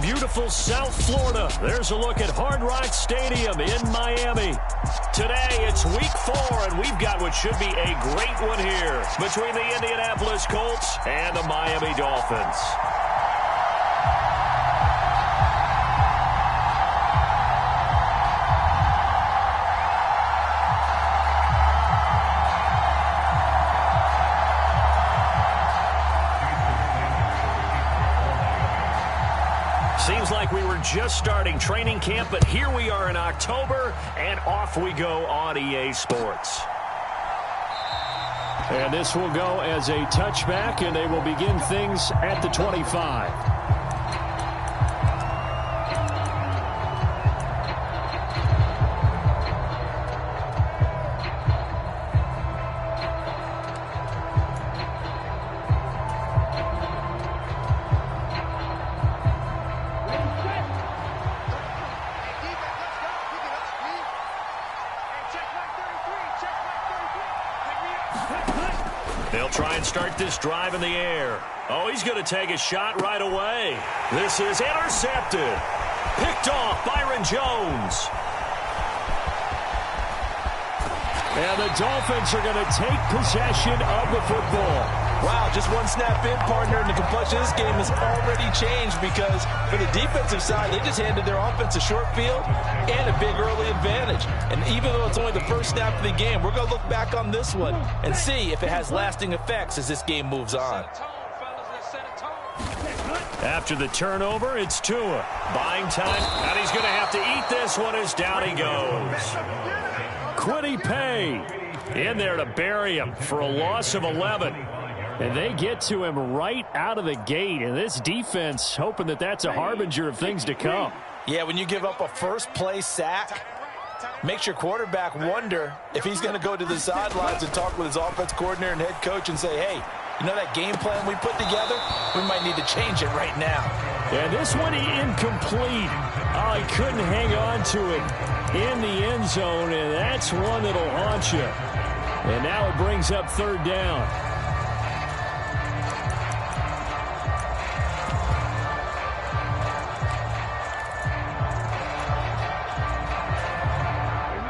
beautiful South Florida. There's a look at Hard Rock Stadium in Miami. Today, it's week 4, and we've got what should be a great one here between the Indianapolis Colts and the Miami Dolphins. Seems like we were just starting training camp, but here we are in October, and off we go on EA Sports. And this will go as a touchback, and they will begin things at the 25. They'll try and start this drive in the air. Oh, he's going to take a shot right away. This is intercepted. Picked off Byron Jones. And the Dolphins are going to take possession of the football. Wow, just one snap in, partner, and the complexion of this game has already changed because for the defensive side, they just handed their offense a short field and a big early advantage. And even though it's only the first snap of the game, we're going to look back on this one and see if it has lasting effects as this game moves on. After the turnover, it's Tua. Buying time, and he's going to have to eat this one as down he goes. Kwity Paye in there to bury him for a loss of 11. And they get to him right out of the gate. And this defense hoping that that's a harbinger of things to come. Yeah, when you give up a first-play sack, makes your quarterback wonder if he's going to go to the sidelines and talk with his offense coordinator and head coach and say, hey, you know that game plan we put together? We might need to change it right now. And this one incomplete. Oh, he couldn't hang on to it in the end zone, and that's one that'll haunt you. And now it brings up third down.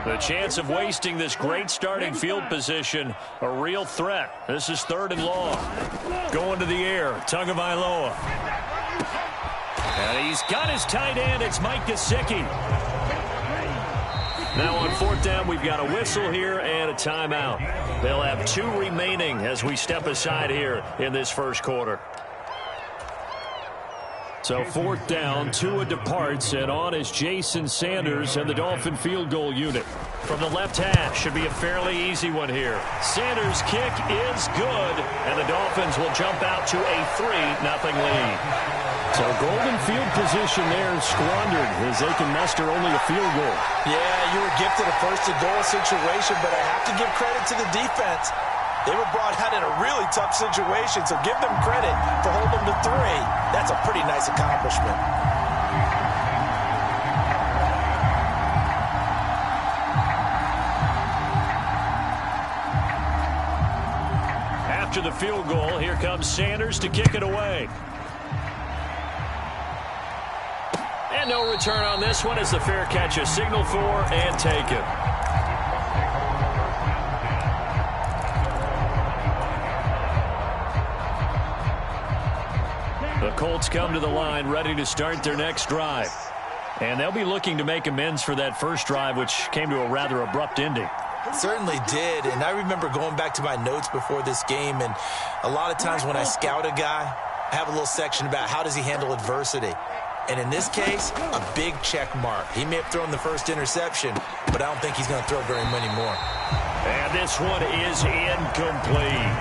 The chance of wasting this great starting field position, a real threat. This is 3rd and long. Going to the air, Tagovailoa. And he's got his tight end. It's Mike Gesicki. Now on 4th down, we've got a whistle here and a timeout. They'll have 2 remaining as we step aside here in this first quarter. So 4th down, Tua departs, and on is Jason Sanders and the Dolphin field goal unit. From the left hash, should be a fairly easy one here. Sanders' kick is good, and the Dolphins will jump out to a 3-0 lead. So golden field position there squandered as they can muster only a field goal. Yeah, you were gifted a first-and-goal situation, but I have to give credit to the defense. They were brought out in a really tough situation, so give them credit for holding them to 3. That's a pretty nice accomplishment. After the field goal, here comes Sanders to kick it away. And no return on this one as the fair catch is signaled for and taken. The Colts come to the line ready to start their next drive. And they'll be looking to make amends for that first drive, which came to a rather abrupt ending. Certainly did, and I remember going back to my notes before this game, and a lot of times when I scout a guy, I have a little section about how does he handle adversity. And in this case, a big check mark. He may have thrown the first interception, but I don't think he's going to throw very many more. And this one is incomplete.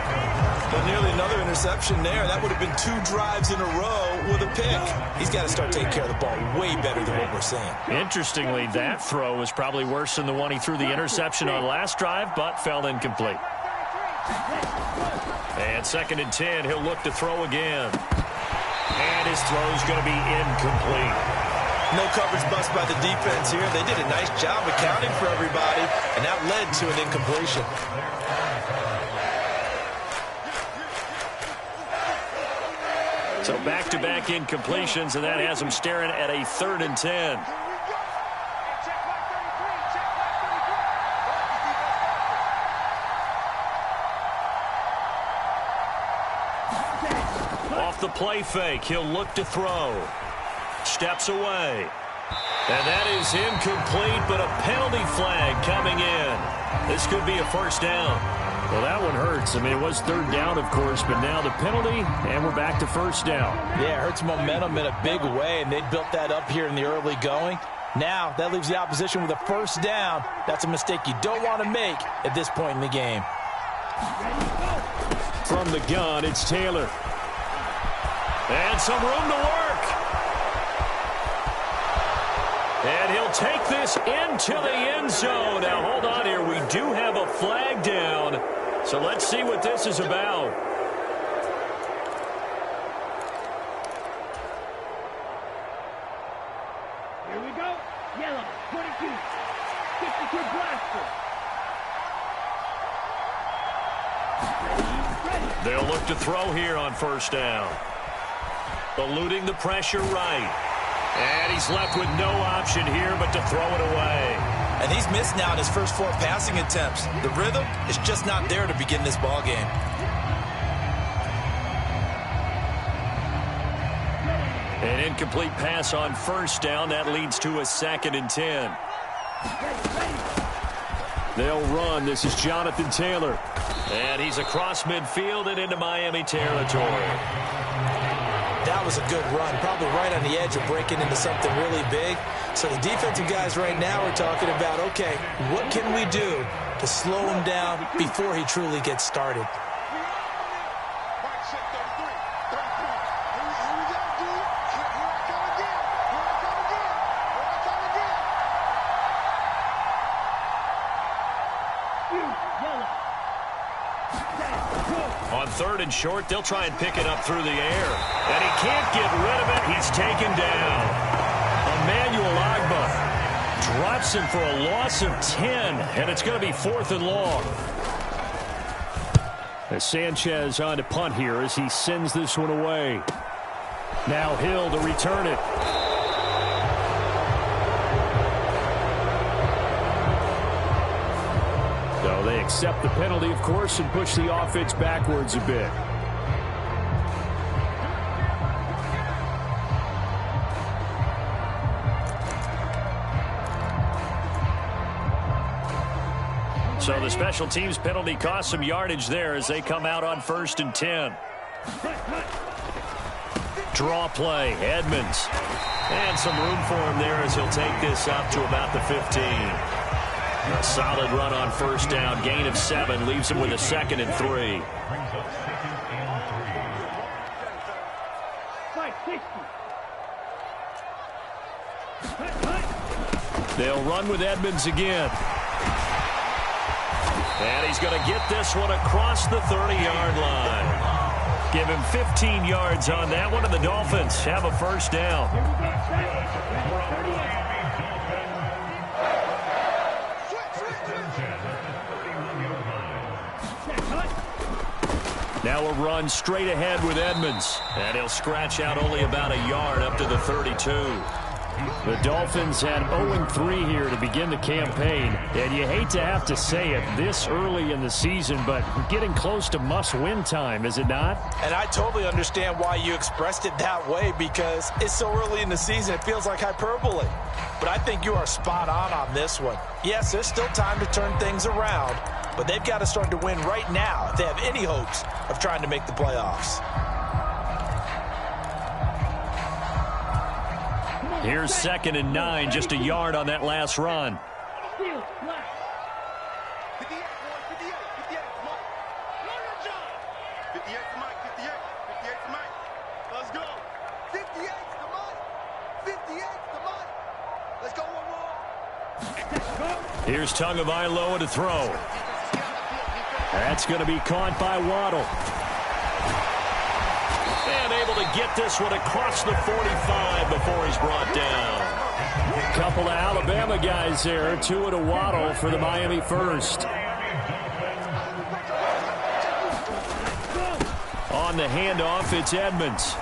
But nearly another interception there. That would have been 2 drives in a row with a pick. He's got to start taking care of the ball way better than what we're seeing. Interestingly, that throw was probably worse than the one he threw the interception on last drive, but fell incomplete. And 2nd and 10, he'll look to throw again. And his throw's going to be incomplete. No coverage bust by the defense here. They did a nice job accounting for everybody, and that led to an incompletion. So back-to-back incompletions, and that has them staring at a 3rd and 10. Off the play fake, he'll look to throw. Steps away. And that is incomplete, but a penalty flag coming in. This could be a 1st down. Well, that one hurts. I mean, it was 3rd down, of course, but now the penalty, and we're back to 1st down. Yeah, it hurts momentum in a big way, and they built that up here in the early going. Now, that leaves the opposition with a 1st down. That's a mistake you don't want to make at this point in the game. From the gun, it's Taylor. And some room to work. And he'll take this into the end zone. Now, hold on here. We do have a flag down. So let's see what this is about. Here we go. Yellow, 22. 52 blaster. They'll look to throw here on 1st down. Eluding the pressure right. And he's left with no option here but to throw it away. And he's missed now in his first 4 passing attempts. The rhythm is just not there to begin this ball game. An incomplete pass on 1st down. That leads to a 2nd and 10. They'll run. This is Jonathan Taylor. And he's across midfield and into Miami territory. That was a good run, probably right on the edge of breaking into something really big. So the defensive guys right now are talking about, okay, what can we do to slow him down before he truly gets started? On 3rd and short, they'll try and pick it up through the air. And he can't get rid of it. He's taken down. Emmanuel Agba drops him for a loss of 10. And it's going to be 4th and long. As Sanchez on to punt here as he sends this one away. Now Hill to return it. So they accept the penalty, of course, and push the offense backwards a bit. So the special teams penalty cost some yardage there as they come out on 1st and 10. Draw play, Edmonds. And some room for him there as he'll take this up to about the 15. A solid run on 1st down. Gain of 7 leaves him with a 2nd and 3. They'll run with Edmonds again. And he's going to get this one across the 30-yard line. Give him 15 yards on that one, and the Dolphins have a 1st down. Now a run straight ahead with Edmonds. And he'll scratch out only about a yard up to the 32. The Dolphins had 0-3 here to begin the campaign. And you hate to have to say it this early in the season, but getting close to must-win time, is it not? And I totally understand why you expressed it that way, because it's so early in the season, it feels like hyperbole. But I think you are spot on this one. Yes, there's still time to turn things around, but they've got to start to win right now if they have any hopes of trying to make the playoffs. Here's 2nd and 9, just a yard on that last run. Here's Tagovailoa to throw. That's going to be caught by Waddle. And able to get this one across the 45 before he's brought down. Couple of Alabama guys there. Tua to Waddle for the Miami first. On the handoff, it's Edmonds.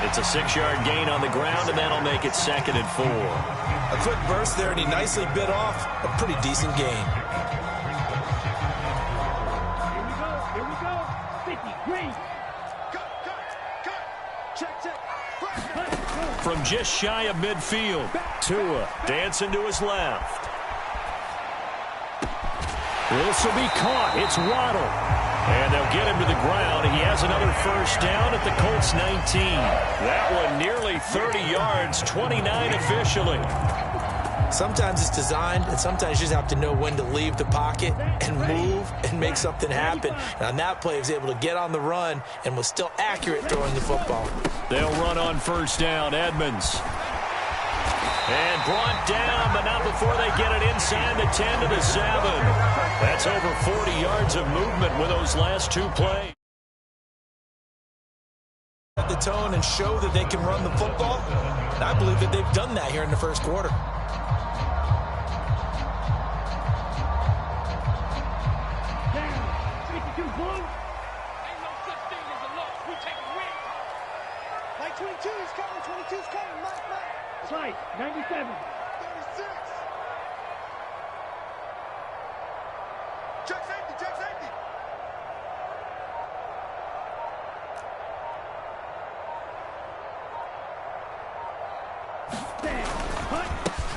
It's a 6-yard gain on the ground, and that'll make it 2nd and 4. A quick burst there, and he nicely bit off a pretty decent gain. Here we go. 50, green. Check. From just shy of midfield, Tua dancing to his left. This will be caught. It's Waddle. And they'll get him to the ground. He has another first down at the Colts 19. That one nearly 30 yards, 29 officially. Sometimes it's designed, and sometimes you just have to know when to leave the pocket and move and make something happen. And on that play, he was able to get on the run and was still accurate throwing the football. They'll run on first down. Edmonds. And brought down, but not before they get it inside the 10 to the 7. That's over 40 yards of movement with those last 2 plays. Set the tone and show that they can run the football. And I believe that they've done that here in the first quarter. Like 22's coming, 22's coming, Mike. Slice, 97. 36. Check safety.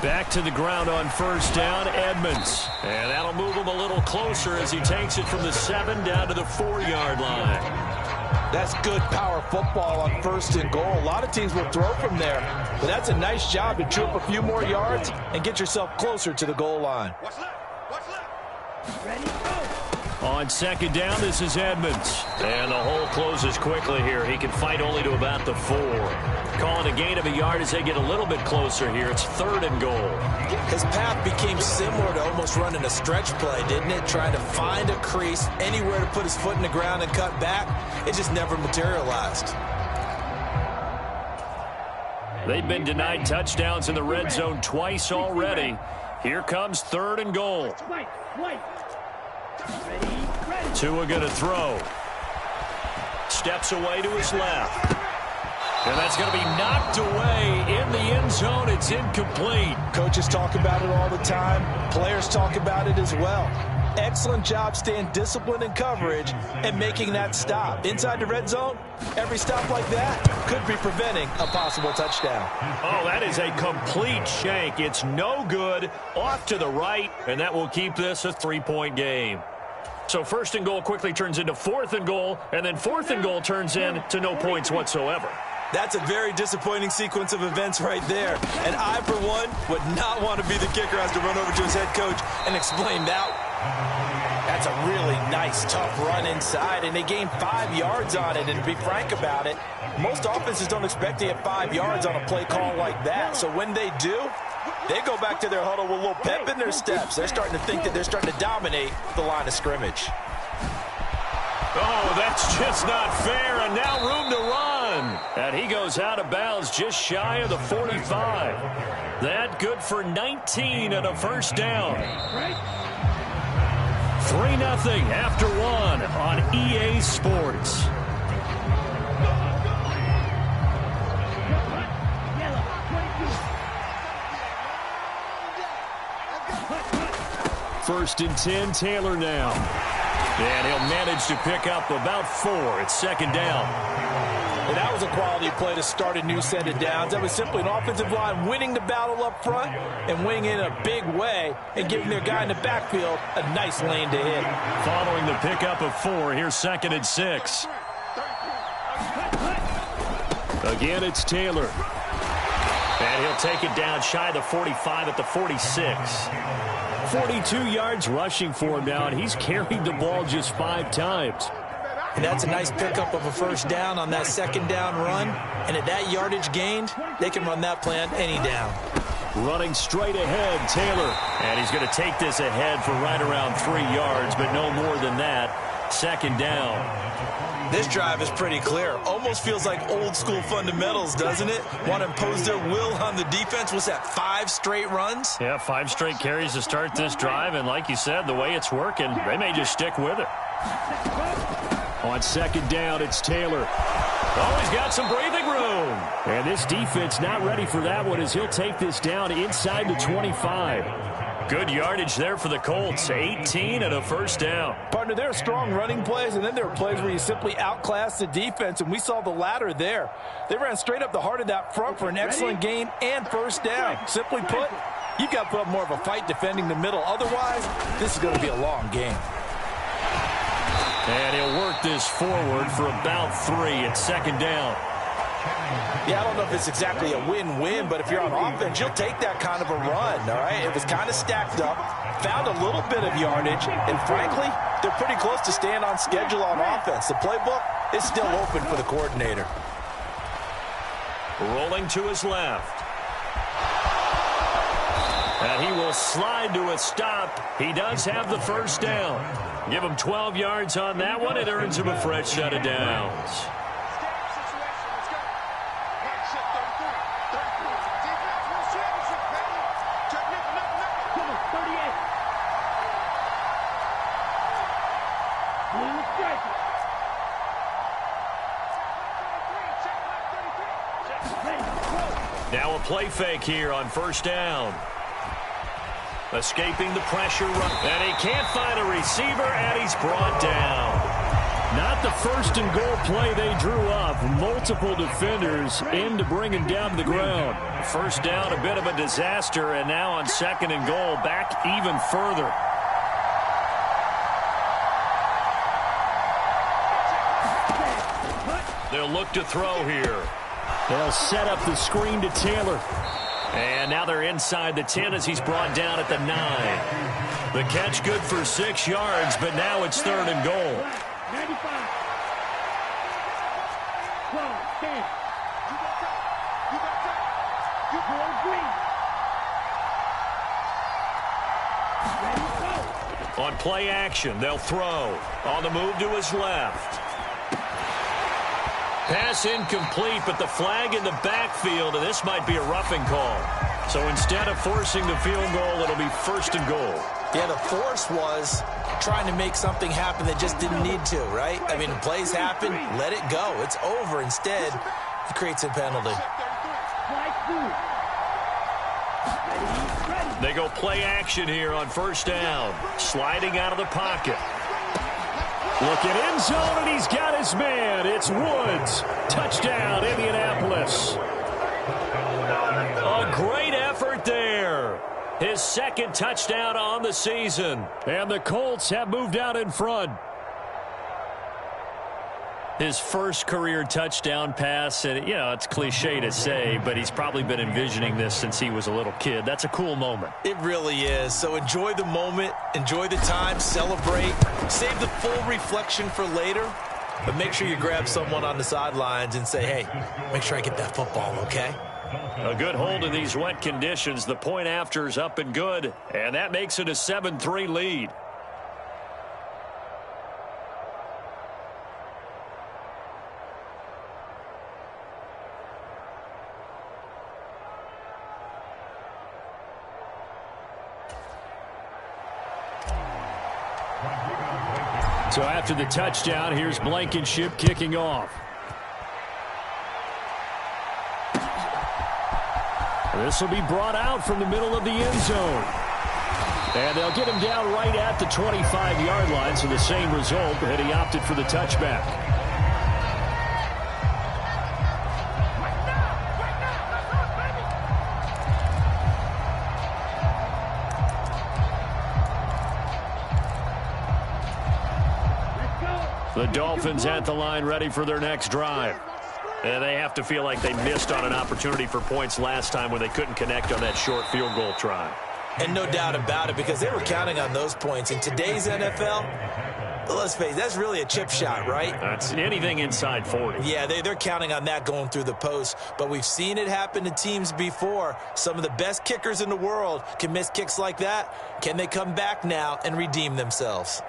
Back to the ground on first down, Edmonds. And that'll move him a little closer as he takes it from the 7 down to the 4-yard line. That's good power football on first and goal. A lot of teams will throw from there, but that's a nice job to chew up a few more yards and get yourself closer to the goal line. Watch left. Ready, go. On second down, this is Edmonds. And the hole closes quickly here. He can fight only to about the 4. Calling a gain of a yard as they get a little bit closer here. It's 3rd and goal. His path became similar to almost running a stretch play, didn't it? Trying to find a crease, anywhere to put his foot in the ground and cut back. It just never materialized. They've been denied touchdowns in the red zone twice already. Here comes 3rd and goal. Tua going to throw. Steps away to his left. And that's going to be knocked away in the end zone. It's incomplete. Coaches talk about it all the time. Players talk about it as well. Excellent job staying disciplined in coverage and making that stop. Inside the red zone, every stop like that could be preventing a possible touchdown. Oh, that is a complete shank. It's no good. Off to the right, and that will keep this a 3-point game. So 1st and goal quickly turns into 4th and goal, and then 4th and goal turns into no points whatsoever. That's a very disappointing sequence of events right there. And I, for one, would not want to be the kicker as to run over to his head coach and explain that. That's a really nice, tough run inside, and they gained 5 yards on it. And to be frank about it, most offenses don't expect to get 5 yards on a play call like that. So when they do, they go back to their huddle with a little pep in their steps. They're starting to think that they're starting to dominate the line of scrimmage. Oh, that's just not fair, and now room to run. And he goes out of bounds just shy of the 45. That good for 19 and a first down. 3-0 after 1 on EA Sports. First and 10, Taylor now. And he'll manage to pick up about 4. It's 2nd down. And that was a quality play to start a new set of downs. That was simply an offensive line winning the battle up front and winning in a big way and giving their guy in the backfield a nice lane to hit. Following the pickup of 4, here's 2nd and 6. Again, it's Taylor. And he'll take it down shy of the 45 at the 46. 42 yards rushing for him now, and he's carried the ball just 5 times. And that's a nice pickup of a first down on that 2nd down run. And at that yardage gained, they can run that play on any down. Running straight ahead, Taylor. And he's going to take this ahead for right around 3 yards, but no more than that. 2nd down. This drive is pretty clear. Almost feels like old school fundamentals, doesn't it? Want to impose their will on the defense. Was that 5 straight runs? Yeah, 5 straight carries to start this drive. And like you said, the way it's working, they may just stick with it. On second down, it's Taylor. Oh, he's got some breathing room. And this defense not ready for that one as he'll take this down inside the 25. Good yardage there for the Colts. 18 and a first down. Partner, there are strong running plays, and then there are plays where you simply outclass the defense, and we saw the latter there. They ran straight up the heart of that front for an excellent game and first down. Simply put, you've got to put up more of a fight defending the middle. Otherwise, this is going to be a long game. And he'll work this forward for about 3 at second down. Yeah, I don't know if it's exactly a win-win, but if you're on offense, you'll take that kind of a run, all right? It was kind of stacked up, found a little bit of yardage, and frankly, they're pretty close to staying on schedule on offense. The playbook is still open for the coordinator. Rolling to his left. And he will slide to a stop. He does have the first down. Give him 12 yards on that one. It earns him a fresh set of downs. Now a play fake here on first down. Escaping the pressure run. And he can't find a receiver, and he's brought down. Not the first and goal play they drew up. Multiple defenders in to bring him down to the ground. First down, a bit of a disaster, and now on second and goal, back even further. They'll look to throw here. They'll set up the screen to Taylor. And now they're inside the 10 as he's brought down at the 9. The catch good for 6 yards, but now it's third and goal. 95. 12, 10. You got that. You got that. You go green. Ready, go. On play action, they'll throw. On the move to his left. Pass incomplete, but the flag in the backfield, and this might be a roughing call. So instead of forcing the field goal, it'll be first and goal. Yeah, the force was trying to make something happen that just didn't need to, right? I mean, plays happen, let it go. It's over. Instead, it creates a penalty. They go play action here on first down. Sliding out of the pocket. Look at end zone, and he's got his man. It's Woods. Touchdown, Indianapolis. A great effort there. His second touchdown on the season. And the Colts have moved out in front. His first career touchdown pass, and, you know, it's cliche to say, but he's probably been envisioning this since he was a little kid. That's a cool moment. It really is. So enjoy the moment, enjoy the time, celebrate, save the full reflection for later, but make sure you grab someone on the sidelines and say, hey, make sure I get that football, okay? A good hold in these wet conditions. The point after is up and good, and that makes it a 7-3 lead. So after the touchdown, here's Blankenship kicking off. This will be brought out from the middle of the end zone. And they'll get him down right at the 25-yard line, so the same result, but he opted for the touchback. The Dolphins at the line ready for their next drive. And they have to feel like they missed on an opportunity for points last time when they couldn't connect on that short field goal try. And no doubt about it, because they were counting on those points. In today's NFL, let's face it, that's really a chip shot, right? That's anything inside 40. Yeah, they're counting on that going through the post. But we've seen it happen to teams before. Some of the best kickers in the world can miss kicks like that. Can they come back now and redeem themselves?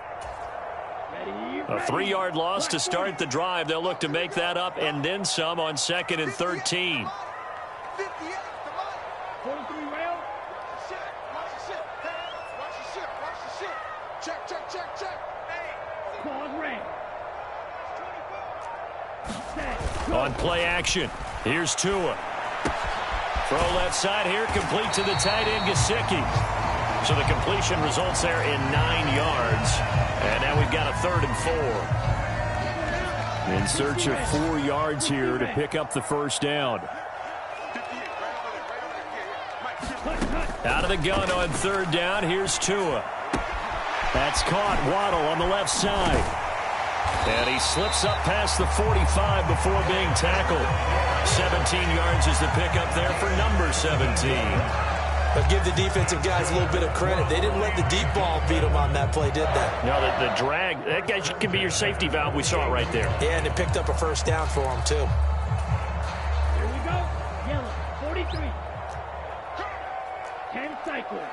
A 3-yard loss to start the drive. They'll look to make that up and then some on second and 13. 43 round. Check. Pause red. On play action, here's Tua. Throw left side here, complete to the tight end, Gesicki. So the completion results there in 9 yards. And now we've got a 3rd and 4. In search of 4 yards here to pick up the first down. Out of the gun on 3rd down, here's Tua. That's caught. Waddle on the left side. And he slips up past the 45 before being tackled. 17 yards is the pickup there for number 17. But give the defensive guys a little bit of credit. They didn't let the deep ball beat them on that play, did they? No, the drag, that guy can be your safety valve. We saw it right there. Yeah, and it picked up a first down for them, too. Here we go. Yellow, 43. 10 cycles.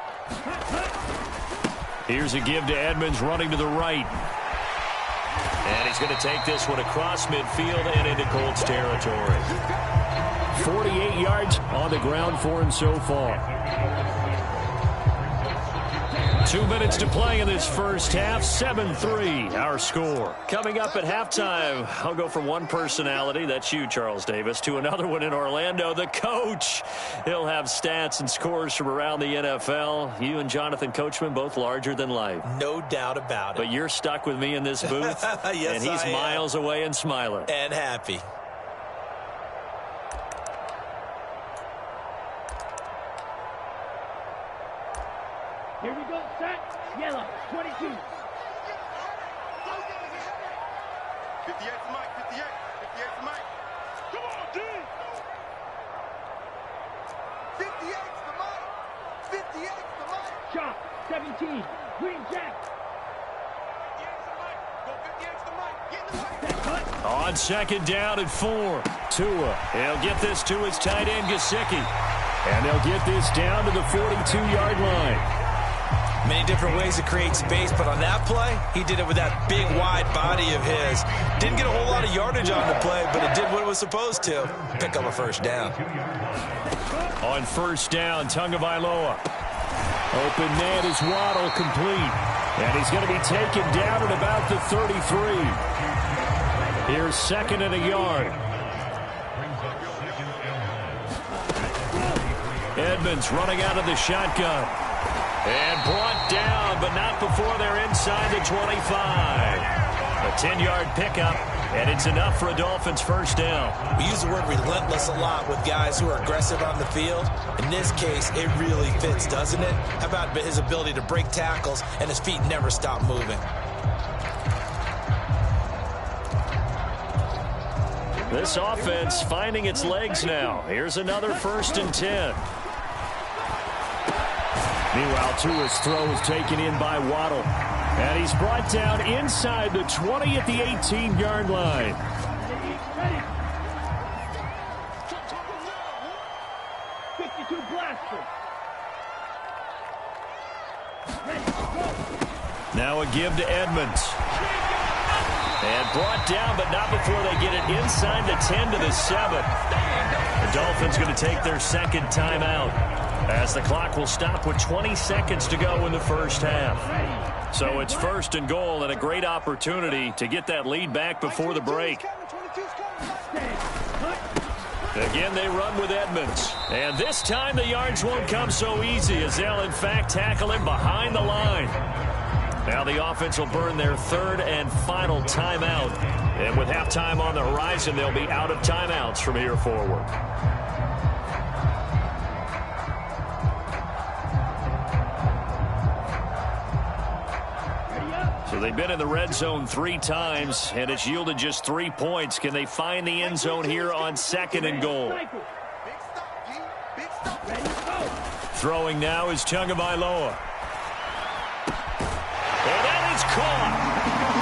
Here's a give to Edmonds running to the right. And he's going to take this one across midfield and into Colts territory. 48 yards on the ground for him so far. 2 minutes to play in this first half. 7-3 our score. Coming up at halftime, I'll go from one personality, that's you, Charles Davis, to another one in Orlando, the coach. He'll have stats and scores from around the NFL. You and Jonathan Coachman both larger than life. No doubt about it. But you're stuck with me in this booth. Yes, and he's miles away and smiling. And happy. Here we go, set. Yellow, 22. 58 for Mike, 58. 58 for Mike. Come on, D. 58 for Mike. 58 for Mike. Chop, 17. Green Jack. 58 for Mike. Go 58 for Mike. Get in the way. Set, cut. On 2nd down and 4. Tua. He'll get this to his tight end, Gesicki. And they'll get this down to the 42-yard line. Many different ways to create space, but on that play, he did it with that big, wide body of his. Didn't get a whole lot of yardage on the play, but it did what it was supposed to. Pick up a first down. On 1st down, Tagovailoa. Open man is Waddle, complete. And he's going to be taken down at about the 33. Here's 2nd and a yard. Edmonds running out of the shotgun. And brought down, but not before they're inside the 25. A 10-yard pickup, and it's enough for a Dolphins first down. We use the word relentless a lot with guys who are aggressive on the field. In this case, it really fits, doesn't it? How about his ability to break tackles and his feet never stop moving? This offense finding its legs now. Here's another 1st and 10. Meanwhile, Tua's throw is taken in by Waddle. And he's brought down inside the 20 at the 18-yard line. Ready. 52 blaster. Ready, go. Now a give to Edmonds. And brought down, but not before they get it inside the 10 to the 7. The Dolphins going to take their 2nd timeout, as the clock will stop with 20 seconds to go in the first half. So it's 1st and goal, and a great opportunity to get that lead back before the break. Again, they run with Edmonds. And this time the yards won't come so easy, as they'll in fact tackle him behind the line. Now the offense will burn their 3rd and final timeout. And with halftime on the horizon, they'll be out of timeouts from here forward. So they've been in the red zone 3 times, and it's yielded just 3 points. Can they find the end zone here on 2nd and goal? Throwing now is Tagovailoa. And that is caught.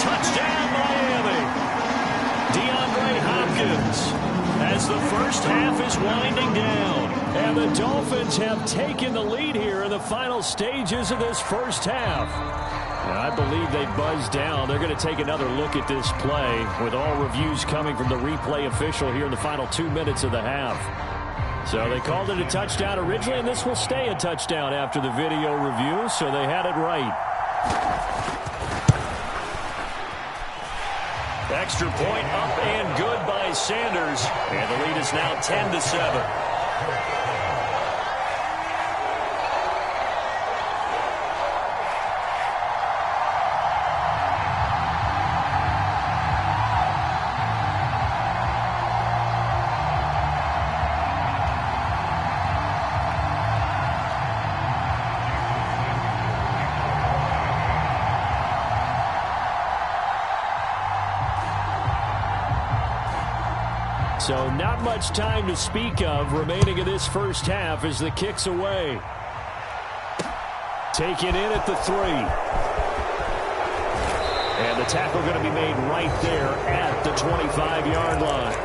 Touchdown, Miami. DeAndre Hopkins, as the first half is winding down. And the Dolphins have taken the lead here in the final stages of this first half. I believe they buzzed down. They're going to take another look at this play, with all reviews coming from the replay official here in the final 2 minutes of the half. So they called it a touchdown originally, and this will stay a touchdown after the video review, so they had it right. Extra point up and good by Sanders. And the lead is now 10-7. So not much time to speak of remaining in this first half as the kick's away. Taken in at the 3. And the tackle going to be made right there at the 25-yard line.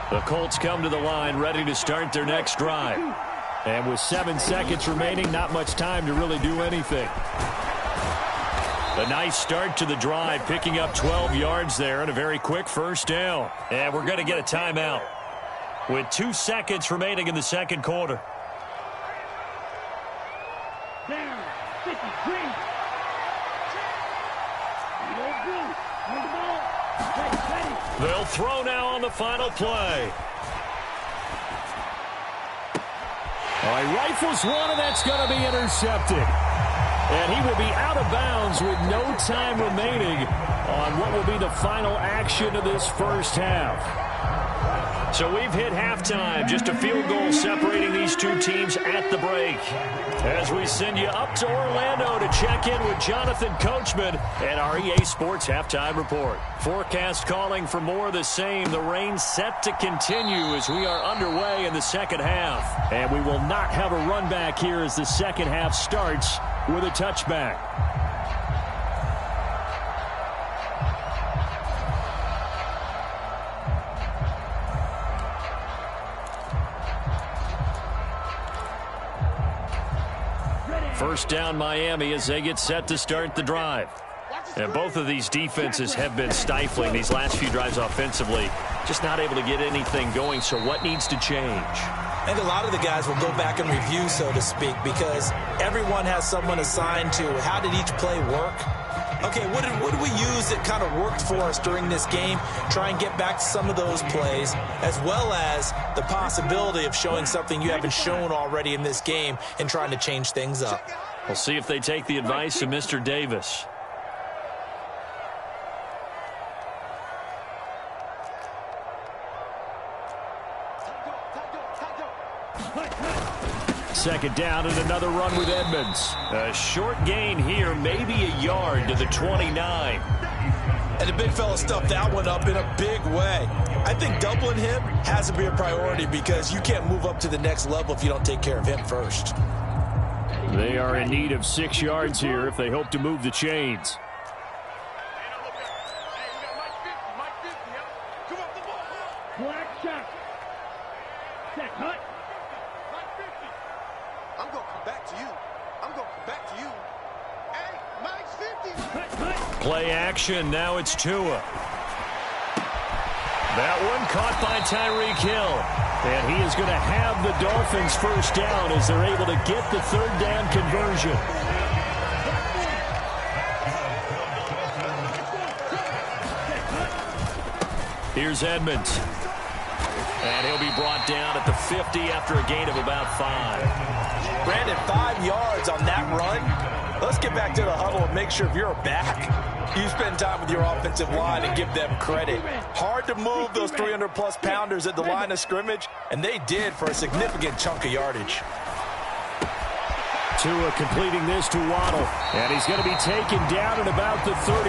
The Colts come to the line ready to start their next drive. And with 7 seconds remaining, not much time to really do anything. A nice start to the drive, picking up 12 yards there and a very quick first down. And we're going to get a timeout with 2 seconds remaining in the second quarter. Down, 53. On the ball. Ready. They'll throw now on the final play. All right, rifles one, and that's going to be intercepted. And he will be out of bounds with no time remaining on what will be the final action of this first half. So we've hit halftime, just a field goal separating these two teams at the break. As we send you up to Orlando to check in with Jonathan Coachman and our EA Sports Halftime Report. Forecast calling for more of the same. The rain set to continue as we are underway in the second half. And we will not have a run back here as the second half starts with a touchback. First down Miami as they get set to start the drive. And both of these defenses have been stifling these last few drives offensively. Just not able to get anything going, so what needs to change? I think a lot of the guys will go back and review, so to speak, because everyone has someone assigned to how did each play work. Okay, what did we use that kind of worked for us during this game? Try and get back to some of those plays, as well as the possibility of showing something you haven't shown already in this game and trying to change things up. We'll see if they take the advice of Mr. Davis. Second down and another run with Edmonds. A short gain here, maybe a yard to the 29. And the big fella stuffed that one up in a big way. I think doubling him has to be a priority because you can't move up to the next level if you don't take care of him first. They are in need of 6 yards here if they hope to move the chains. Black shot. Set hut. I'm going to come back to you. I'm going to come back to you. Hey, Mike's 50. Play action. Now it's Tua. That one caught by Tyreek Hill. And he is going to have the Dolphins first down as they're able to get the third down conversion. Here's Edmonds. And he'll be brought down at the 50 after a gain of about 5. Brandon, 5 yards on that run. Let's get back to the huddle and make sure if you're back, you spend time with your offensive line and give them credit. Hard to move those 300-plus pounders at the line of scrimmage, and they did for a significant chunk of yardage. Tua completing this to Waddle, and he's going to be taken down at about the 33.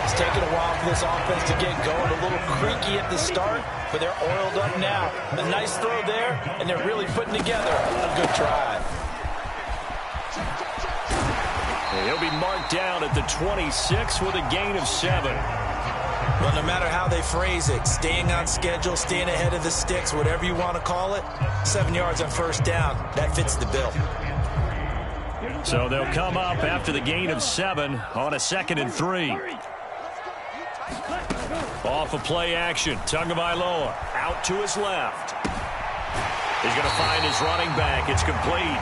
It's taken a while for this offense to get going. A little creaky at the start, but they're oiled up now. A nice throw there, and they're really putting together a good drive. And he'll be marked down at the 26 with a gain of 7. Well, no matter how they phrase it, staying on schedule, staying ahead of the sticks, whatever you want to call it, 7 yards on first down, that fits the bill. So they'll come up after the gain of 7 on a 2nd and 3. Off of play action. Tagovailoa out to his left. He's going to find his running back. It's complete.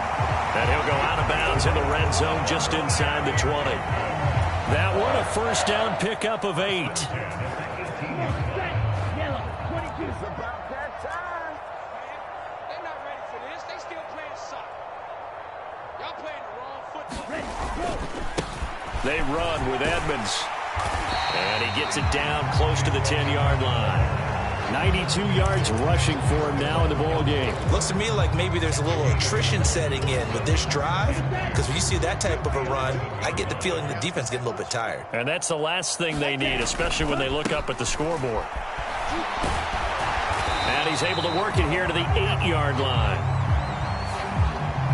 And he'll go out of bounds in the red zone just inside the 20. That one a first down pickup of 8. Yellow, 22. It's about that time. They're not ready for this. They still playing soccer. Y'all playing the wrong football. Ready, go. They run with Edmonds. And he gets it down close to the 10-yard line. 92 yards rushing for him now in the ball game. Looks to me like maybe there's a little attrition setting in with this drive, because when you see that type of a run, I get the feeling the defense getting a little bit tired. And that's the last thing they need, especially when they look up at the scoreboard. And he's able to work it here to the 8-yard line.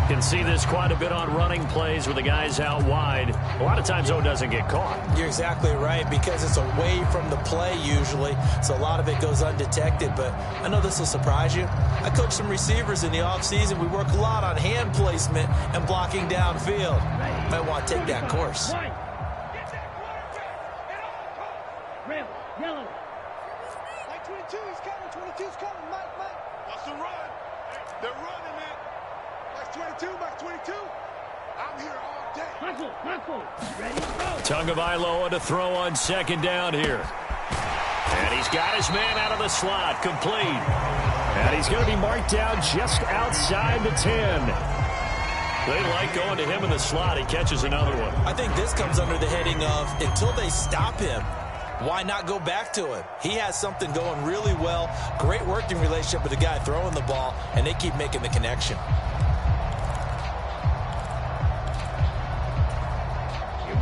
Can see this quite a bit on running plays with the guys out wide. A lot of times, though, it doesn't get caught. You're exactly right, because it's away from the play usually, so a lot of it goes undetected. But I know this will surprise you. I coach some receivers in the offseason. We work a lot on hand placement and blocking downfield. Might want to take that course. Right. Red, yellow. Mike 22, he's coming. 22's coming. Mike. Watch the run. They're running it. Mike 22, Mike 22. I'm here all day. Huckle. Ready, go. Tagovailoa to throw on 2nd down here. And he's got his man out of the slot, complete. And he's going to be marked down just outside the 10. They like going to him in the slot. He catches another one. I think this comes under the heading of, until they stop him, why not go back to him? He has something going really well. Great working relationship with the guy throwing the ball, and they keep making the connection.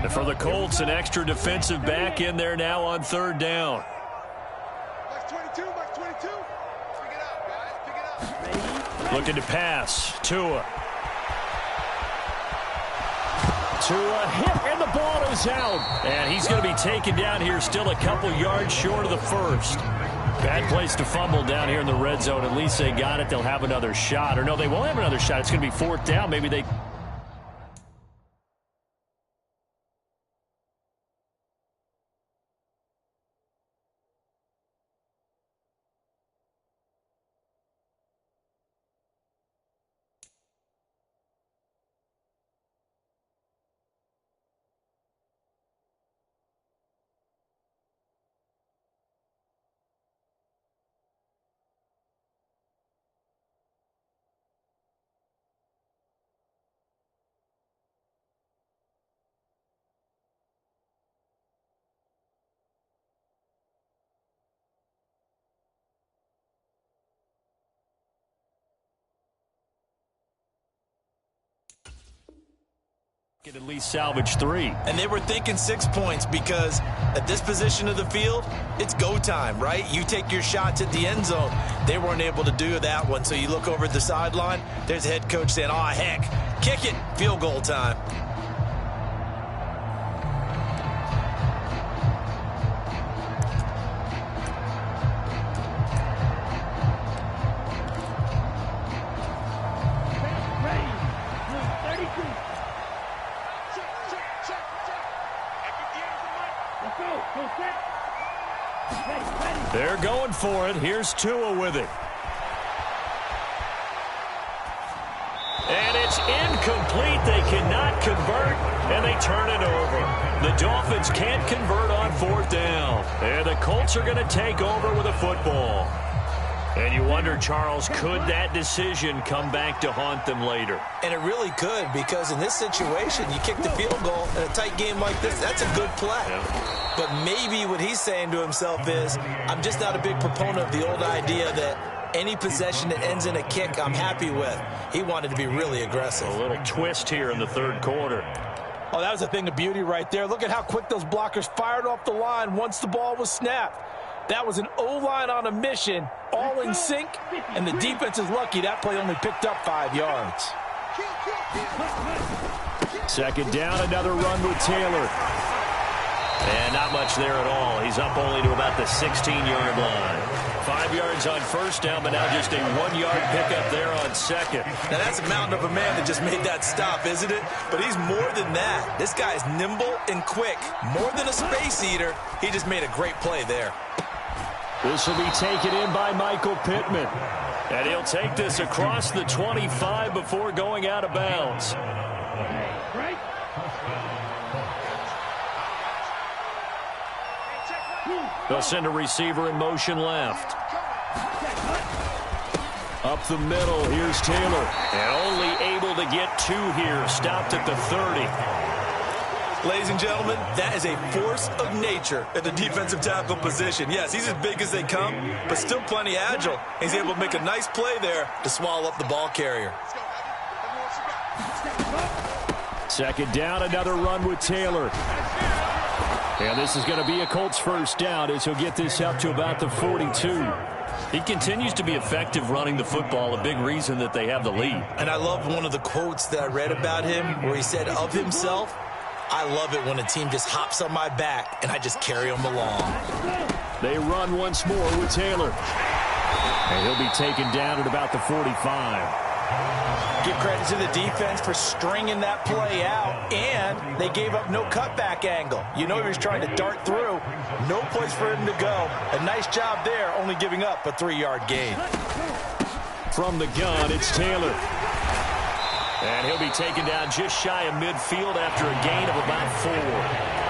And for the Colts, an extra defensive back in there now on 3rd down. Mike 22, Mike 22. Pick it up, guys. Pick it up. Looking to pass. Tua hit, and the ball is out. And he's going to be taken down here, still a couple yards short of the first. Bad place to fumble down here in the red zone. At least they got it. They'll have another shot. Or no, they won't have another shot. It's going to be 4th down. Maybe they... Can at least salvage 3. And they were thinking 6 points, because at this position of the field, it's go time, right? You take your shots at the end zone. They weren't able to do that one, so you look over at the sideline, there's the head coach saying, oh, heck, kick it, field goal time. They're going for it. Here's Tua with it. And it's incomplete. They cannot convert, and they turn it over. The Dolphins can't convert on 4th down. And the Colts are going to take over with a football. And you wonder, Charles, could that decision come back to haunt them later? And it really could, because in this situation, you kick the field goal in a tight game like this, that's a good play. Yeah. But maybe what he's saying to himself is, I'm just not a big proponent of the old idea that any possession that ends in a kick I'm happy with. He wanted to be really aggressive. A little twist here in the 3rd quarter. Oh, that was a thing of beauty right there. Look at how quick those blockers fired off the line once the ball was snapped. That was an O-line on a mission, all in sync, and the defense is lucky that play only picked up 5 yards. 2nd down, another run with Taylor. And not much there at all. He's up only to about the 16-yard line. 5 yards on first down, but now just a 1-yard pickup there on second. Now that's a mountain of a man that just made that stop, isn't it? But he's more than that. This guy is nimble and quick. More than a space eater. He just made a great play there. This will be taken in by Michael Pittman. And he'll take this across the 25 before going out of bounds. Right? They'll send a receiver in motion left. Up the middle, here's Taylor. And only able to get 2 here. Stopped at the 30. Ladies and gentlemen, that is a force of nature at the defensive tackle position. Yes, he's as big as they come, but still plenty agile. He's able to make a nice play there to swallow up the ball carrier. Second down, another run with Taylor. And this is going to be a Colts first down as he'll get this up to about the 42. He continues to be effective running the football, a big reason that they have the lead. And I love one of the quotes that I read about him where he said of himself, "I love it when a team just hops on my back and I just carry them along." They run once more with Taylor. And he'll be taken down at about the 45. Give credit to the defense for stringing that play out, and they gave up no cutback angle. You know he was trying to dart through. No place for him to go. A nice job there, only giving up a 3-yard gain. From the gun, it's Taylor. And he'll be taken down just shy of midfield after a gain of about 4.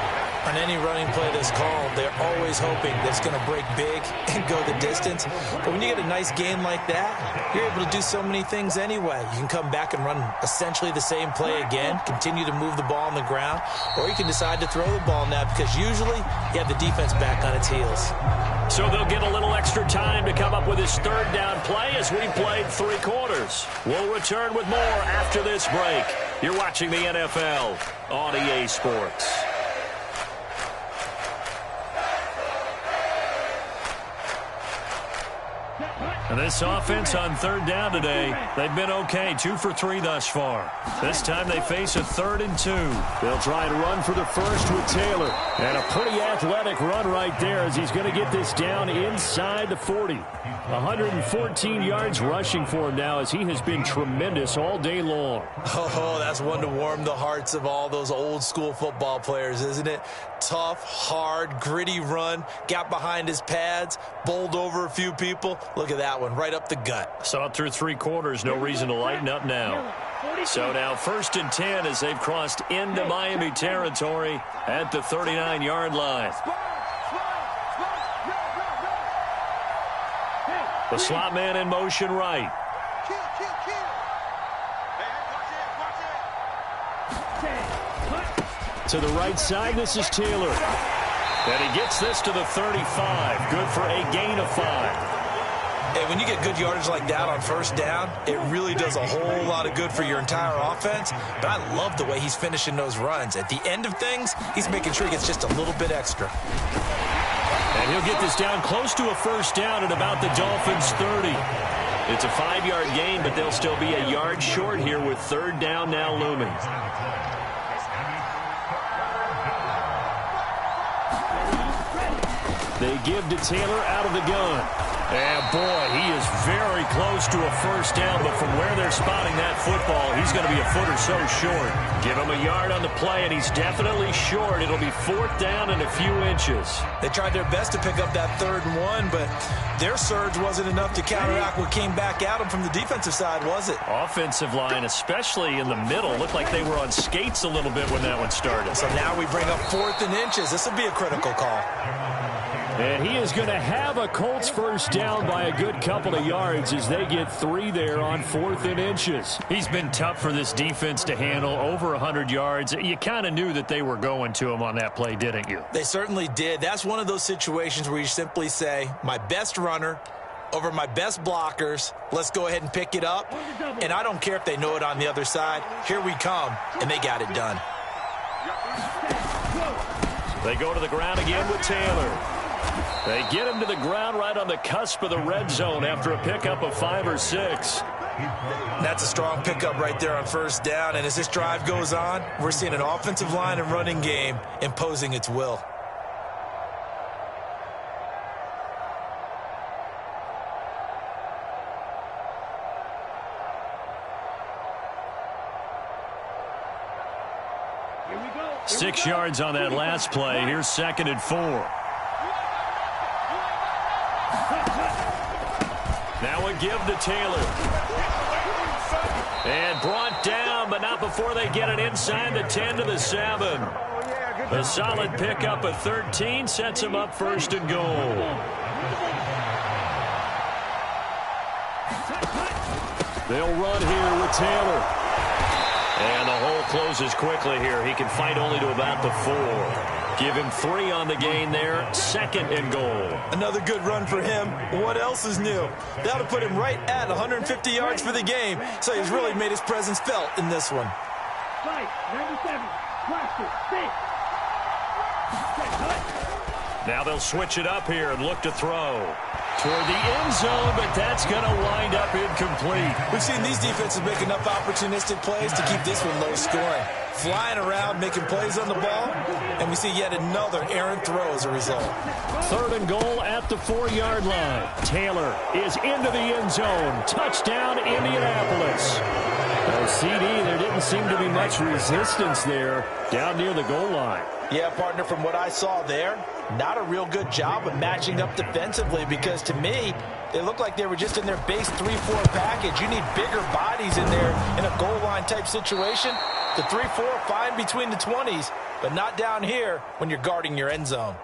On any running play that's called, they're always hoping that it's going to break big and go the distance. But when you get a nice gain like that, you're able to do so many things anyway. You can come back and run essentially the same play again, continue to move the ball on the ground, or you can decide to throw the ball now because usually you have the defense back on its heels. So they'll get a little extra time to come up with his third down play as we played 3 quarters. We'll return with more after this break. You're watching the NFL on EA Sports. And this offense on third down today, they've been okay, 2 for 3 thus far. This time they face a 3rd and 2. They'll try and run for the first with Taylor. And a pretty athletic run right there as he's going to get this down inside the 40. 114 yards rushing for him now as he has been tremendous all day long. Oh, that's one to warm the hearts of all those old school football players, isn't it? Tough, hard, gritty run, got behind his pads, bowled over a few people. Look at that one, right up the gut. Saw it through 3 quarters, no reason to lighten up now. So now 1st and 10 as they've crossed into Miami territory at the 39-yard line. The slot man in motion right. To the right side, this is Taylor. And he gets this to the 35. Good for a gain of 5. And when you get good yardage like that on first down, it really does a whole lot of good for your entire offense. But I love the way he's finishing those runs. At the end of things, he's making sure he gets just a little bit extra. And he'll get this down close to a first down at about the Dolphins' 30. It's a 5-yard gain, but they'll still be a yard short here with 3rd down now looming. They give to Taylor out of the gun. And, boy, he is very close to a first down, but from where they're spotting that football, he's going to be a foot or so short. Give him a yard on the play, and he's definitely short. It'll be 4th down and a few inches. They tried their best to pick up that 3rd and 1, but their surge wasn't enough to counteract what came back at them from the defensive side, was it? Offensive line, especially in the middle, looked like they were on skates a little bit when that one started. So now we bring up 4th and inches. This will be a critical call. And he is going to have a Colts first down by a good couple of yards as they get 3 there on 4th and inches. He's been tough for this defense to handle, over 100 yards. You kind of knew that they were going to him on that play, didn't you? They certainly did. That's one of those situations where you simply say, my best runner over my best blockers, let's go ahead and pick it up. And I don't care if they know it on the other side. Here we come, and they got it done. They go to the ground again with Taylor. They get him to the ground right on the cusp of the red zone after a pickup of 5 or 6. That's a strong pickup right there on first down. And as this drive goes on, we're seeing an offensive line and running game imposing its will. 6 yards on that last play. Here's 2nd and 4. Now a give to Taylor. And brought down, but not before they get it inside the 10 to the 7. A solid pickup of 13 sets him up 1st and goal. They'll run here with Taylor. And the hole closes quickly here. He can fight only to about the 4. Give him 3 on the gain there. 2nd and goal. Another good run for him. What else is new? That'll put him right at 150 yards for the game. So he's really made his presence felt in this one. 97. Now they'll switch it up here and look to throw. Toward the end zone, but that's going to wind up incomplete. We've seen these defenses make enough opportunistic plays to keep this one low scoring. Flying around, making plays on the ball, and we see yet another errant throw as a result. 3rd and goal at the 4-yard line. Taylor is into the end zone. Touchdown, Indianapolis. Now, CD, there didn't seem to be much resistance there down near the goal line. Yeah, partner, from what I saw there, not a real good job of matching up defensively because, to me, they looked like they were just in their base 3-4 package. You need bigger bodies in there in a goal line type situation. The 3-4 fine between the 20s, but not down here when you're guarding your end zone.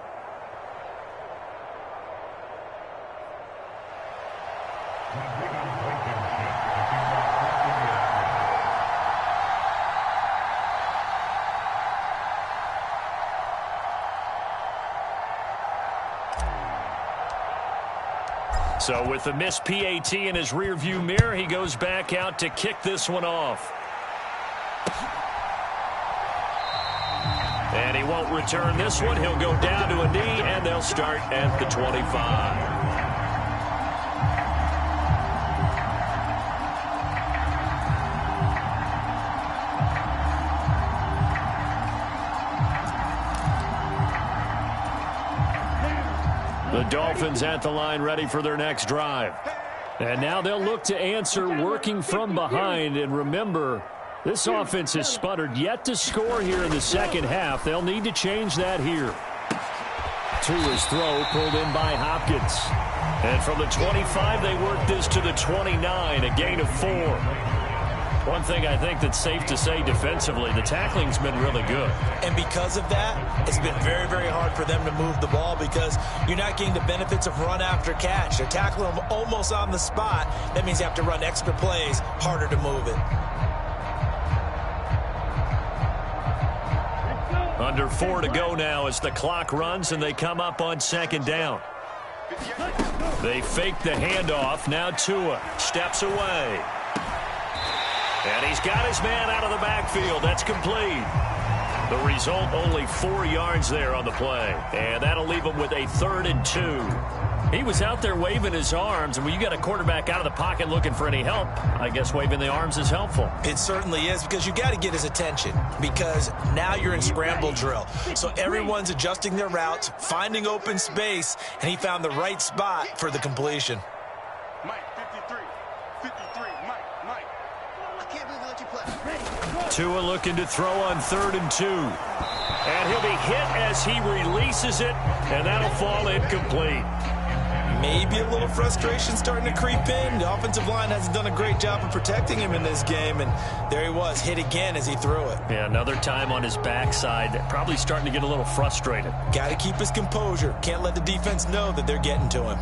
So with the missed PAT in his rearview mirror, he goes back out to kick this one off. And he won't return this one. He'll go down to a knee, and they'll start at the 25. The Dolphins at the line ready for their next drive. And now they'll look to answer working from behind. And remember, this offense has sputtered yet to score here in the second half. They'll need to change that here. Tua's throw pulled in by Hopkins. And from the 25, they work this to the 29, a gain of 4. One thing I think that's safe to say defensively, the tackling's been really good. And because of that, it's been very, very hard for them to move the ball because you're not getting the benefits of run after catch. They're tackling them almost on the spot. That means you have to run extra plays, harder to move it. Under 4 to go now as the clock runs and they come up on 2nd down. They fake the handoff. Now Tua steps away. And he's got his man out of the backfield. That's complete. The result, only 4 yards there on the play. And that'll leave him with a 3rd and 2. He was out there waving his arms, and when you got a quarterback out of the pocket looking for any help, I guess waving the arms is helpful. It certainly is, because you got to get his attention, because now you're in scramble drill. So everyone's adjusting their routes, finding open space, and he found the right spot for the completion. Mike, 53, Mike. I can't believe I let you play. Tua looking to throw on 3rd and 2. And he'll be hit as he releases it, and that'll fall incomplete. Maybe a little frustration starting to creep in. The offensive line hasn't done a great job of protecting him in this game, and there he was, hit again as he threw it. Yeah, another time on his backside, probably starting to get a little frustrated. Got to keep his composure. Can't let the defense know that they're getting to him.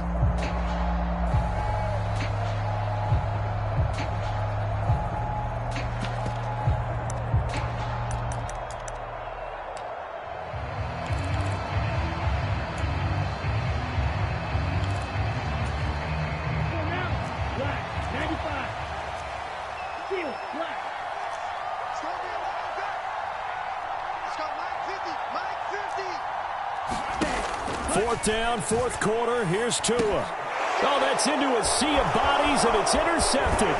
Down, 4th quarter. Here's Tua. Oh, that's into a sea of bodies, and it's intercepted.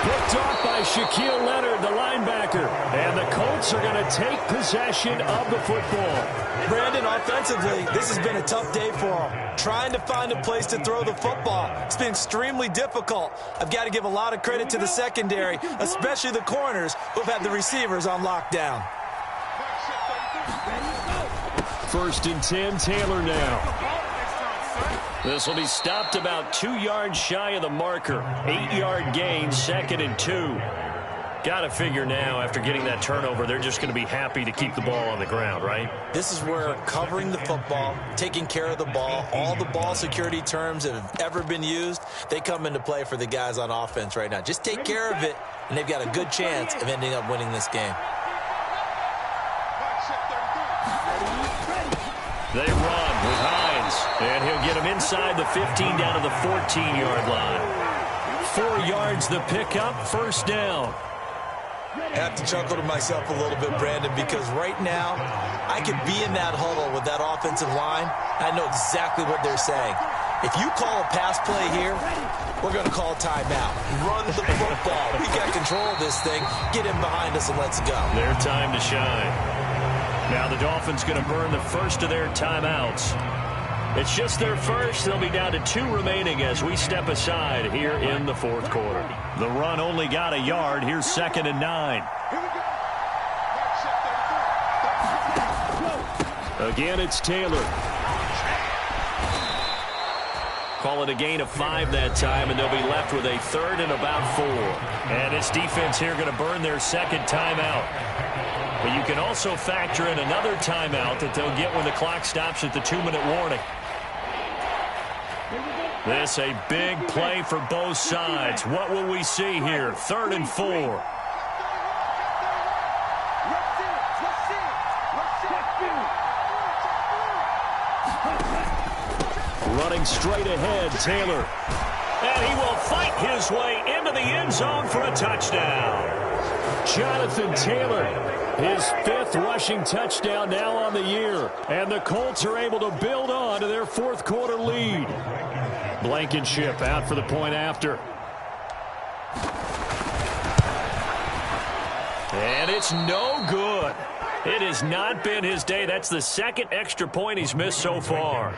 Picked off by Shaquille Leonard, the linebacker. And the Colts are going to take possession of the football. Brandon, offensively, this has been a tough day for them. Trying to find a place to throw the football. It's been extremely difficult. I've got to give a lot of credit to the secondary, especially the corners who've had the receivers on lockdown. First and 10, Taylor now. This will be stopped about 2 yards shy of the marker. 8-yard gain, 2nd and 2. Got to figure now, after getting that turnover, they're just going to be happy to keep the ball on the ground, right? This is where covering the football, taking care of the ball, all the ball security terms that have ever been used, they come into play for the guys on offense right now. Just take care of it, and they've got a good chance of ending up winning this game. They run with Hines, and he'll get him inside the 15 down to the 14-yard line. 4 yards the pickup, first down. I have to chuckle to myself a little bit, Brandon, because right now I could be in that huddle with that offensive line. I know exactly what they're saying. If you call a pass play here, we're going to call timeout. Run the football. We got control of this thing. Get in behind us and let's go. Their time to shine. Now the Dolphins going to burn the first of their timeouts. It's just their first. They'll be down to 2 remaining as we step aside here in the 4th quarter. The run only got a yard. Here's 2nd and 9. Again, it's Taylor. Call it a gain of 5 that time, and they'll be left with a 3rd and about 4. And this defense here going to burn their 2nd timeout. But you can also factor in another timeout that they'll get when the clock stops at the 2-minute warning. This a big play for both sides. What will we see here? 3rd and 4. Running straight ahead, Taylor. And he will fight his way into the end zone for a touchdown. Jonathan Taylor, his 5th rushing touchdown now on the year. And the Colts are able to build on to their 4th quarter lead. Blankenship out for the point after. And it's no good. It has not been his day. That's the 2nd extra point he's missed so far.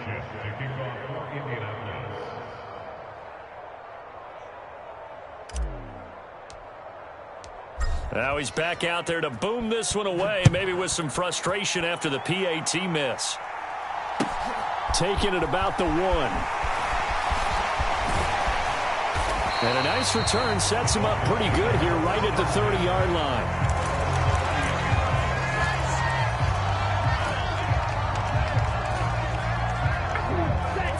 Now he's back out there to boom this one away, maybe with some frustration after the PAT miss. Taking it about the 1. And a nice return sets him up pretty good here right at the 30-yard line.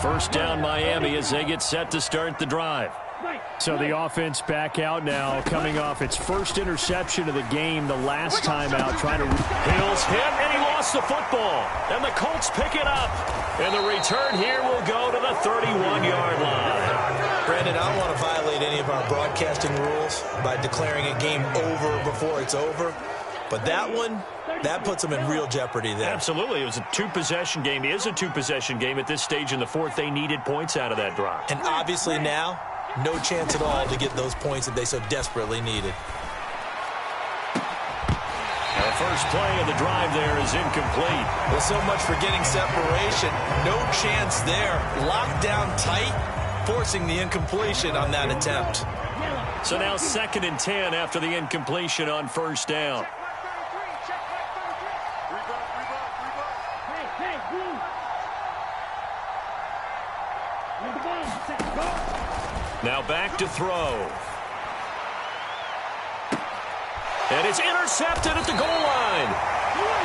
First down Miami as they get set to start the drive. So the offense back out now, coming off its first interception of the game the last time out, trying to... Hill's hit, and he lost the football. And the Colts pick it up. And the return here will go to the 31-yard line. Brandon, I don't want to violate any of our broadcasting rules by declaring a game over before it's over. But that one, that puts them in real jeopardy there. Absolutely. It was a 2-possession game. It is a 2-possession game at this stage in the 4th. They needed points out of that drive. And obviously now, no chance at all to get those points that they so desperately needed. The first play of the drive there is incomplete. Well, so much for getting separation. No chance there. Locked down tight, forcing the incompletion on that attempt. So now 2nd and 10 after the incompletion on first down. Now back to throw. And it's intercepted at the goal line.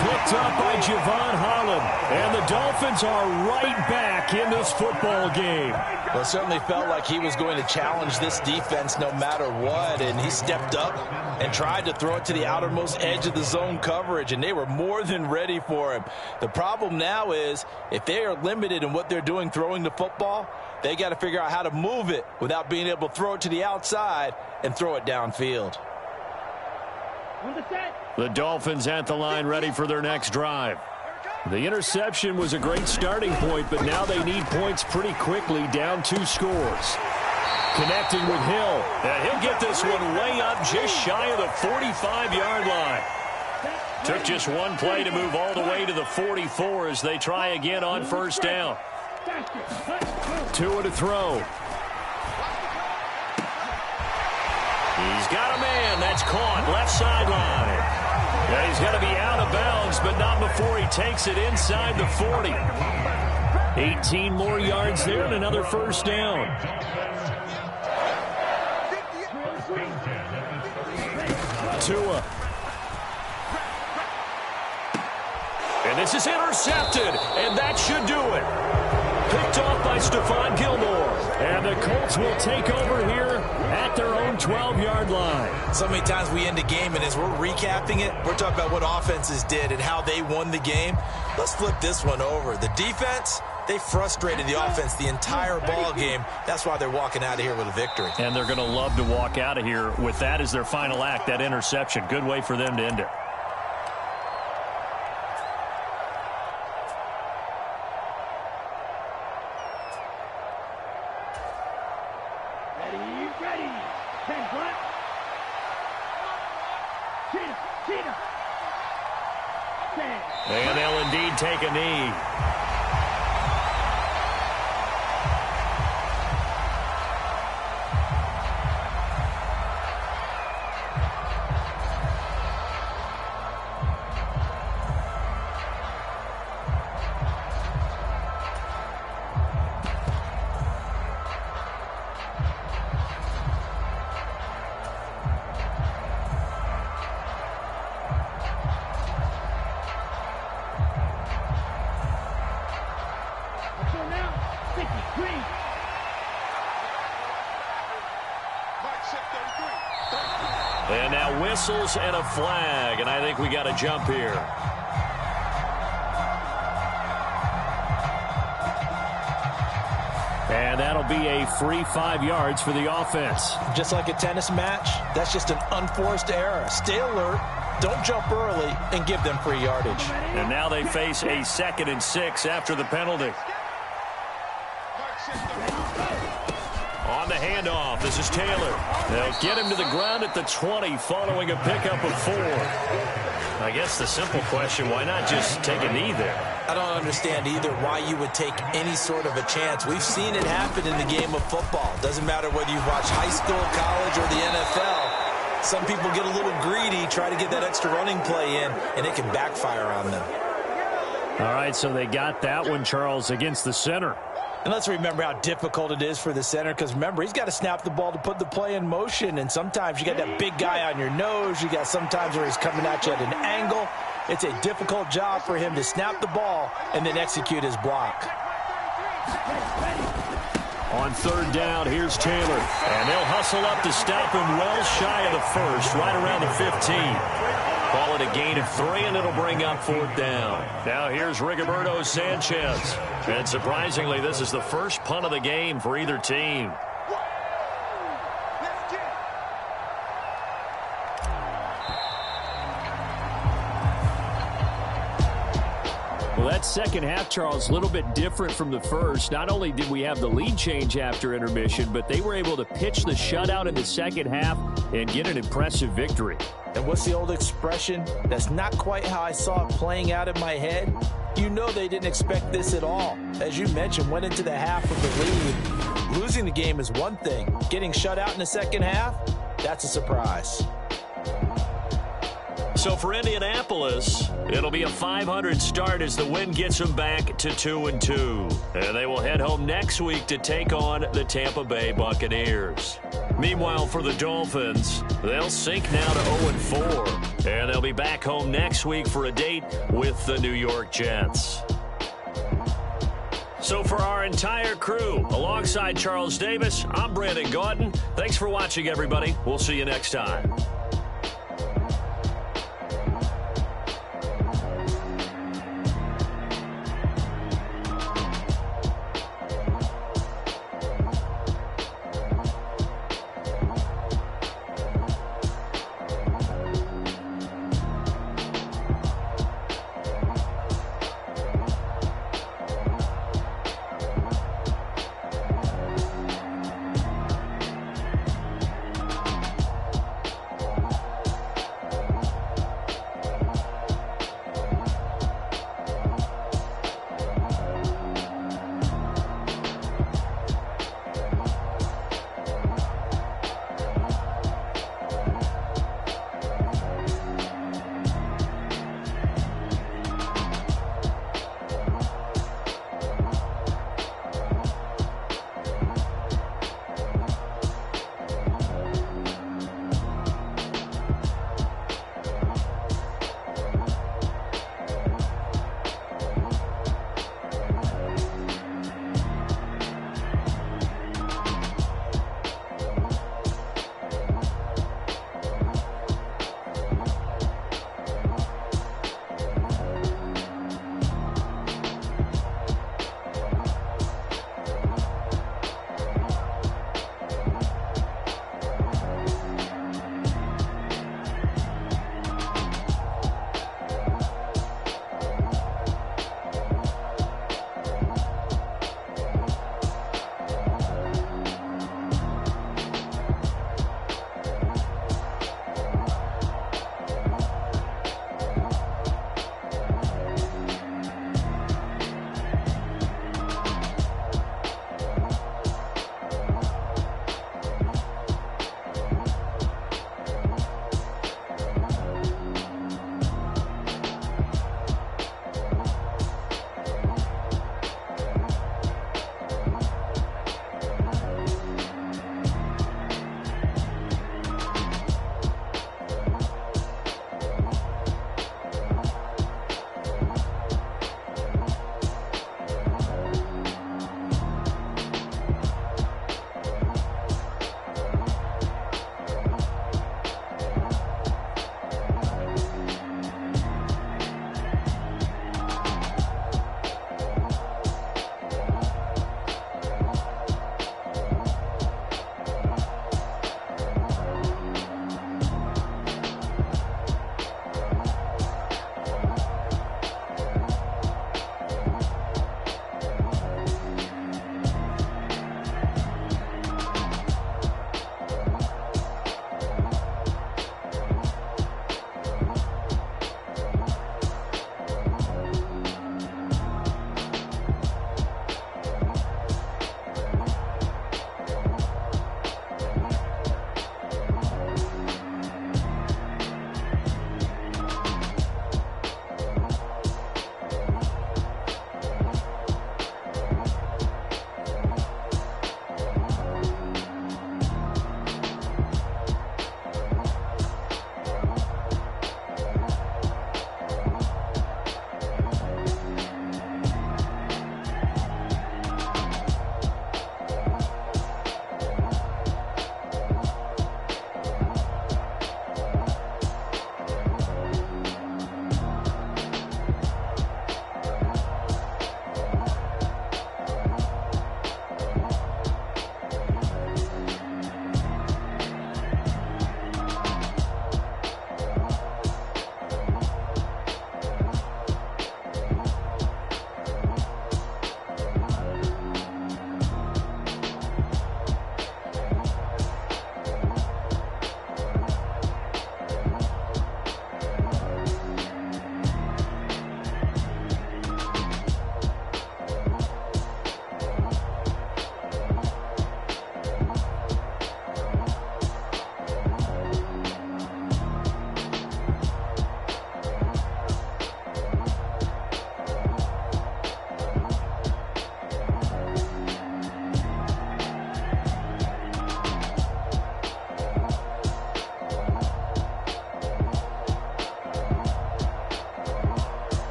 Picked up by Javon Holland. And the Dolphins are right back in this football game. Well, it certainly felt like he was going to challenge this defense no matter what. And he stepped up and tried to throw it to the outermost edge of the zone coverage. And they were more than ready for him. The problem now is if they are limited in what they're doing throwing the football, they got to figure out how to move it without being able to throw it to the outside and throw it downfield. The Dolphins at the line ready for their next drive. The interception was a great starting point, but now they need points pretty quickly, down 2 scores. Connecting with Hill. And he'll get this one way up just shy of the 45-yard line. Took just one play to move all the way to the 44 as they try again on first down. 2 to throw. He's got a man. That's caught. Left sideline. Yeah, he's going to be out of bounds, but not before he takes it inside the 40. 18 more yards there and another first down. Tua. And this is intercepted, and that should do it. Picked off by Stephon Gilmore. And the Colts will take over here at their own 12-yard line. So many times we end a game, and as we're recapping it, we're talking about what offenses did and how they won the game. Let's flip this one over. The defense, they frustrated the offense the entire ball game. That's why they're walking out of here with a victory. And they're going to love to walk out of here with that as their final act, that interception. Good way for them to end it. And they'll indeed take a knee. And now whistles and a flag, and I think we got a jump here. And that'll be a free 5 yards for the offense. Just like a tennis match, that's just an unforced error. Stay alert, don't jump early, and give them free yardage. And now they face a 2nd and 6 after the penalty. On the handoff, this is Taylor. They'll get him to the ground at the 20 following a pickup of 4. I guess the simple question, why not just take a knee there? I don't understand either why you would take any sort of a chance. We've seen it happen in the game of football. Doesn't matter whether you've watched high school, college, or the NFL. Some people get a little greedy, try to get that extra running play in, and it can backfire on them. All right, so they got that one, Charles, against the center. And let's remember how difficult it is for the center, because remember, he's got to snap the ball to put the play in motion, and sometimes you got that big guy on your nose. You got sometimes where he's coming at you at an angle. It's a difficult job for him to snap the ball and then execute his block. On 3rd down, here's Taylor. And they'll hustle up to stop him well shy of the 1st, right around the 15. Call it a gain of 3, and it'll bring up 4th down. Now here's Rigoberto Sanchez. And surprisingly, this is the first punt of the game for either team. Well, that second half, Charles, a little bit different from the first. Not only did we have the lead change after intermission, but they were able to pitch the shutout in the second half and get an impressive victory. And what's the old expression? That's not quite how I saw it playing out in my head. You know they didn't expect this at all. As you mentioned, went into the half with the lead. Losing the game is one thing. Getting shut out in the second half, that's a surprise. So for Indianapolis, it'll be a 500 start as the win gets them back to 2-2. And they will head home next week to take on the Tampa Bay Buccaneers. Meanwhile, for the Dolphins, they'll sink now to 0-4. And they'll be back home next week for a date with the New York Jets. So for our entire crew, alongside Charles Davis, I'm Brandon Gaudin. Thanks for watching, everybody. We'll see you next time.